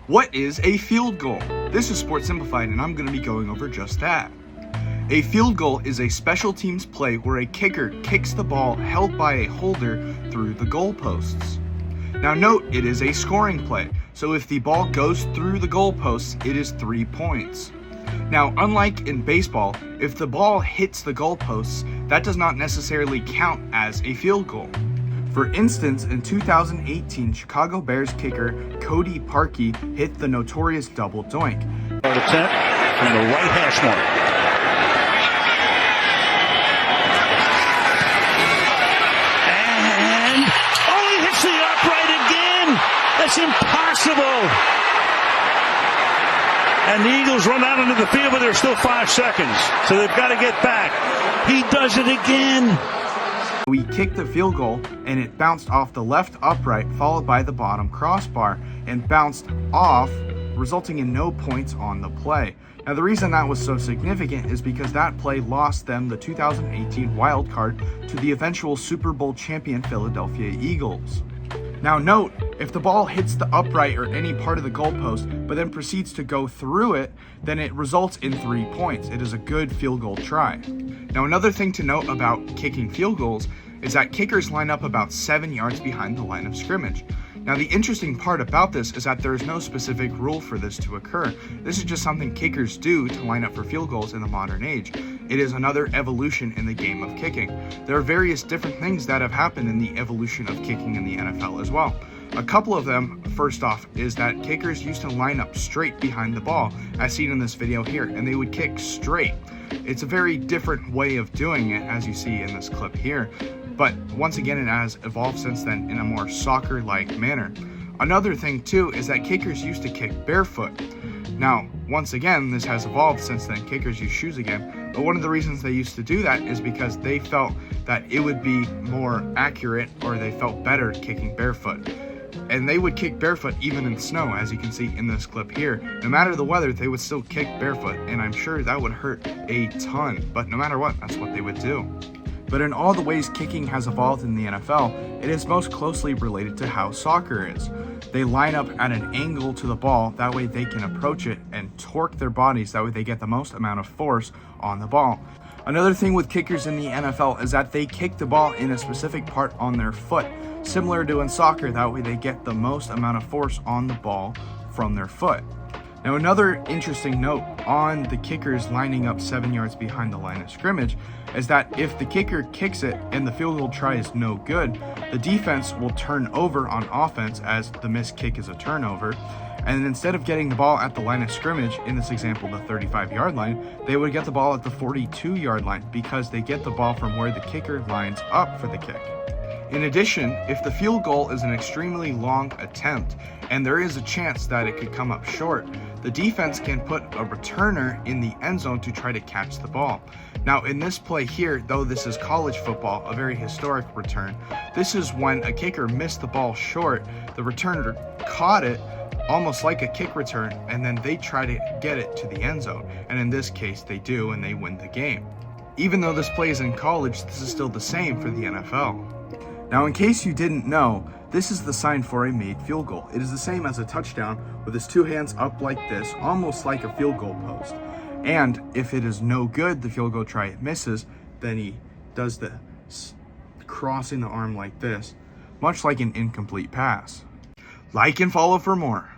What is a field goal? This is Sports Simplified, and I'm going to be going over just that. A field goal is a special teams play where a kicker kicks the ball held by a holder through the goalposts. Now note, it is a scoring play, so if the ball goes through the goalposts, it is 3 points. Now, unlike in baseball, if the ball hits the goalposts, that does not necessarily count as a field goal. For instance, in 2018, Chicago Bears kicker Cody Parkey hit the notorious double doink. Attempt from the right hash mark. And he hits the upright again. That's impossible. And the Eagles run out into the field, but there's still 5 seconds. So they've got to get back. He does it again. We kicked the field goal, and it bounced off the left upright, followed by the bottom crossbar, and bounced off, resulting in no points on the play. Now, the reason that was so significant is because that play lost them the 2018 wild card to the eventual Super Bowl champion Philadelphia Eagles. Now note, if the ball hits the upright or any part of the goalpost, but then proceeds to go through it, then it results in 3 points. It is a good field goal try. Now, another thing to note about kicking field goals is that kickers line up about 7 yards behind the line of scrimmage. Now, the interesting part about this is that there is no specific rule for this to occur. This is just something kickers do to line up for field goals in the modern age. It is another evolution in the game of kicking. There are various different things that have happened in the evolution of kicking in the NFL as well. A couple of them, first off, is that kickers used to line up straight behind the ball, as seen in this video here, and they would kick straight. It's a very different way of doing it, as you see in this clip here. But once again, it has evolved since then in a more soccer-like manner. Another thing too is that kickers used to kick barefoot. Now, once again, this has evolved since then. Kickers use shoes again. But one of the reasons they used to do that is because they felt that it would be more accurate, or they felt better kicking barefoot. And they would kick barefoot even in snow, as you can see in this clip here. No matter the weather, they would still kick barefoot, and I'm sure that would hurt a ton. But no matter what, that's what they would do. But in all the ways kicking has evolved in the NFL, it is most closely related to how soccer is. They line up at an angle to the ball, that way they can approach it and torque their bodies, that way they get the most amount of force on the ball. Another thing with kickers in the NFL is that they kick the ball in a specific part on their foot, similar to in soccer, that way they get the most amount of force on the ball from their foot. Now, another interesting note on the kickers lining up 7 yards behind the line of scrimmage is that if the kicker kicks it and the field goal try is no good, the defense will turn over on offense, as the missed kick is a turnover. And instead of getting the ball at the line of scrimmage, in this example the 35-yard line, they would get the ball at the 42-yard line, because they get the ball from where the kicker lines up for the kick. In addition, if the field goal is an extremely long attempt and there is a chance that it could come up short, the defense can put a returner in the end zone to try to catch the ball. Now, in this play here, though this is college football, a very historic return, this is when a kicker missed the ball short, the returner caught it almost like a kick return, and then they try to get it to the end zone. And in this case, they do, and they win the game. Even though this play is in college, this is still the same for the NFL. Now, in case you didn't know, this is the sign for a made field goal. It is the same as a touchdown, with his 2 hands up like this, almost like a field goal post. And if it is no good, the field goal try it misses, then he does the crossing the arm like this, much like an incomplete pass. Like and follow for more.